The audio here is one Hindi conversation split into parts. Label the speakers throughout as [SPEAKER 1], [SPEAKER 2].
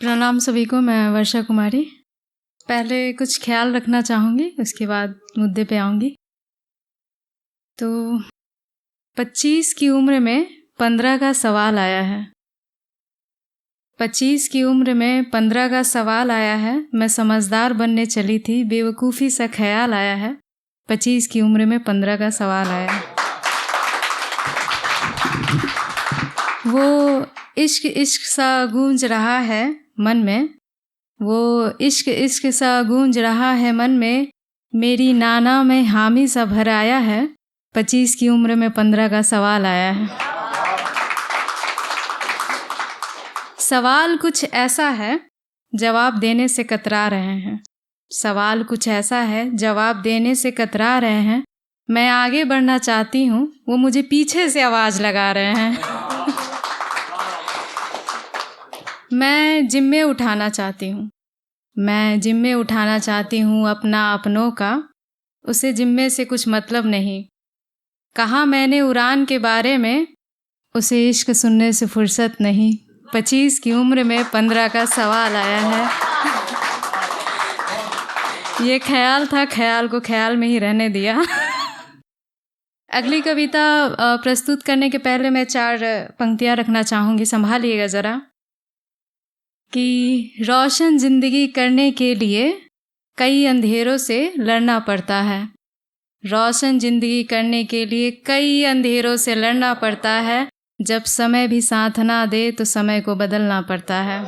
[SPEAKER 1] प्रणाम सभी को। मैं वर्षा कुमारी। पहले कुछ ख्याल रखना चाहूँगी, उसके बाद मुद्दे पे आऊँगी। तो 25 की उम्र में 15 का सवाल आया है। 25 की उम्र में 15 का सवाल आया है। मैं समझदार बनने चली थी, बेवकूफ़ी सा ख्याल आया है। 25 की उम्र में 15 का सवाल आया है। वो इश्क इश्क सा गूंज रहा है मन में, वो इश्क इश्क सा गूंज रहा है मन में, मेरी नाना में हामी सा भर आया है। 25 की उम्र में 15 का सवाल आया है। सवाल कुछ ऐसा है, जवाब देने से कतरा रहे हैं। सवाल कुछ ऐसा है, जवाब देने से कतरा रहे हैं। मैं आगे बढ़ना चाहती हूँ, वो मुझे पीछे से आवाज़ लगा रहे हैं। मैं जिम्मे उठाना चाहती हूँ, मैं जिम्मे उठाना चाहती हूँ अपना अपनों का, उसे जिम्मे से कुछ मतलब नहीं। कहा मैंने उड़ान के बारे में, उसे इश्क सुनने से फुर्सत नहीं। 25 की उम्र में 15 का सवाल आया है। ये ख्याल था, ख्याल को ख्याल में ही रहने दिया। अगली कविता प्रस्तुत करने के पहले मैं 4 पंक्तियाँ रखना चाहूँगी, संभालिएगा ज़रा। कि रोशन जिंदगी करने के लिए कई अंधेरों से लड़ना पड़ता है। रोशन जिंदगी करने के लिए कई अंधेरों से लड़ना पड़ता है। जब समय भी साथ ना दे तो समय को बदलना पड़ता है।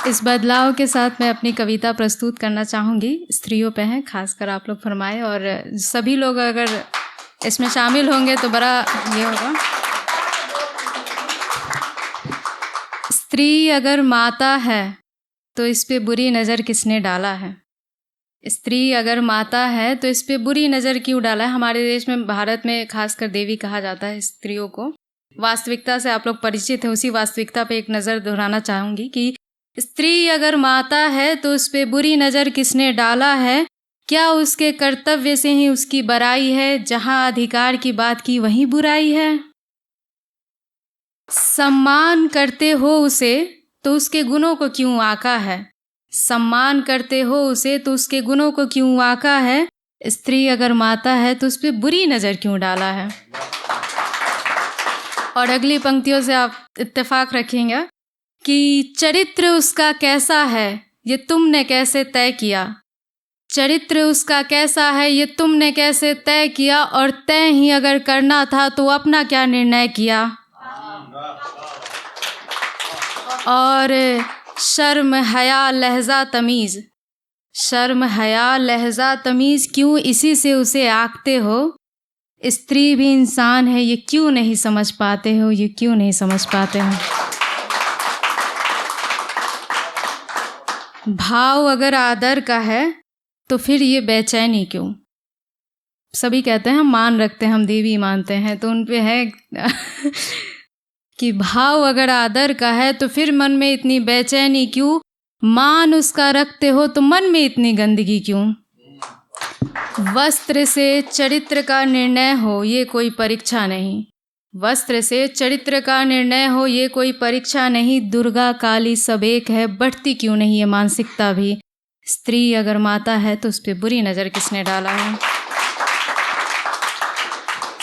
[SPEAKER 1] इस बदलाव के साथ मैं अपनी कविता प्रस्तुत करना चाहूँगी। स्त्रियों पे हैं, खासकर आप लोग फरमाए, और सभी लोग अगर इसमें शामिल होंगे तो बड़ा ये होगा। स्त्री अगर माता है तो इस पे बुरी नज़र किसने डाला है। स्त्री अगर माता है तो इस पे बुरी नज़र क्यों डाला है। हमारे देश में, भारत में खासकर देवी कहा जाता है स्त्रियों को। वास्तविकता से आप लोग परिचित हैं, उसी वास्तविकता पे एक नज़र दोहराना चाहूँगी कि स्त्री अगर माता है तो उस पे बुरी नज़र किसने डाला है। क्या उसके कर्तव्य से ही उसकी बड़ाई है, जहाँ अधिकार की बात की वहीं बुराई है। सम्मान करते हो उसे तो उसके गुणों को क्यों आका है। सम्मान करते हो उसे तो उसके गुणों को क्यों आका है। स्त्री अगर माता है तो उस पर बुरी नज़र क्यों डाला है। और अगली पंक्तियों से आप इत्तेफाक रखेंगे कि चरित्र उसका कैसा है ये तुमने कैसे तय किया। चरित्र उसका कैसा है ये तुमने कैसे तय किया, और तय ही अगर करना था तो अपना क्या निर्णय किया। और शर्म हया लहजा तमीज़, शर्म हया लहजा तमीज़ क्यों इसी से उसे आंकते हो। स्त्री भी इंसान है ये क्यों नहीं समझ पाते हो, ये क्यों नहीं समझ पाते हो। भाव अगर आदर का है तो फिर ये बेचैनी क्यों। सभी कहते हैं हम मान रखते हैं, हम देवी मानते हैं, तो उन पे है कि भाव अगर आदर का है तो फिर मन में इतनी बेचैनी क्यों। मान उसका रखते हो तो मन में इतनी गंदगी क्यों। वस्त्र से चरित्र का निर्णय हो ये कोई परीक्षा नहीं। वस्त्र से चरित्र का निर्णय हो ये कोई परीक्षा नहीं। दुर्गा काली सब एक है, बढ़ती क्यों नहीं ये मानसिकता भी। स्त्री अगर माता है तो उस पर बुरी नज़र किसने डाला है।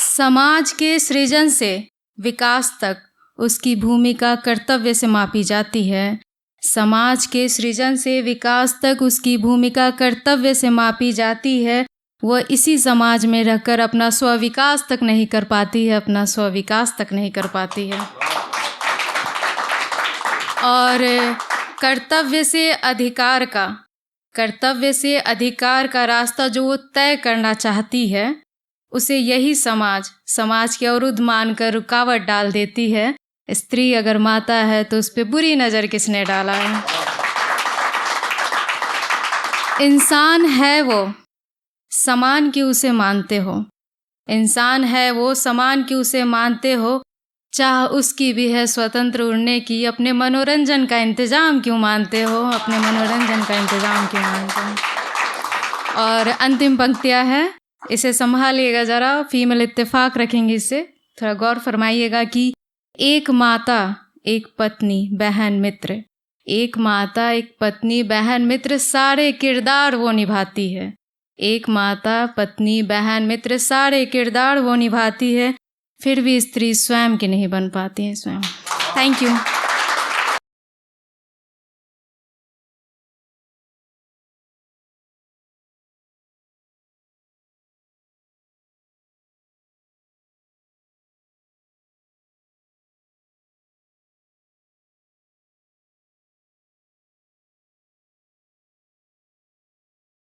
[SPEAKER 1] समाज के सृजन से विकास तक उसकी भूमिका कर्तव्य से मापी जाती है। समाज के सृजन से विकास तक उसकी भूमिका कर्तव्य से मापी जाती है। वह इसी समाज में रहकर अपना स्वविकास तक नहीं कर पाती है, अपना स्वविकास तक नहीं कर पाती है। और कर्तव्य से अधिकार का रास्ता जो वो तय करना चाहती है, उसे यही समाज के अवरुद्ध मानकर रुकावट डाल देती है। स्त्री अगर माता है तो उस पर बुरी नज़र किसने डाला है। इंसान है वो समान क्यों उसे मानते हो। इंसान है वो समान क्यों उसे मानते हो। चाह उसकी भी है स्वतंत्र उड़ने की, अपने मनोरंजन का इंतज़ाम क्यों मानते हो, अपने मनोरंजन का इंतज़ाम क्यों मानते हो। और अंतिम पंक्तियाँ हैं, इसे संभालिएगा ज़रा, फीमेल इत्तेफाक रखेंगे, इससे थोड़ा गौर फरमाइएगा कि एक माता एक पत्नी, बहन, मित्र। एक माता, एक पत्नी, बहन, मित्र, सारे किरदार वो निभाती है। एक माता, पत्नी, बहन, मित्र, सारे किरदार वो निभाती है, फिर भी स्त्री स्वयं की नहीं बन पाती है स्वयं। Thank you.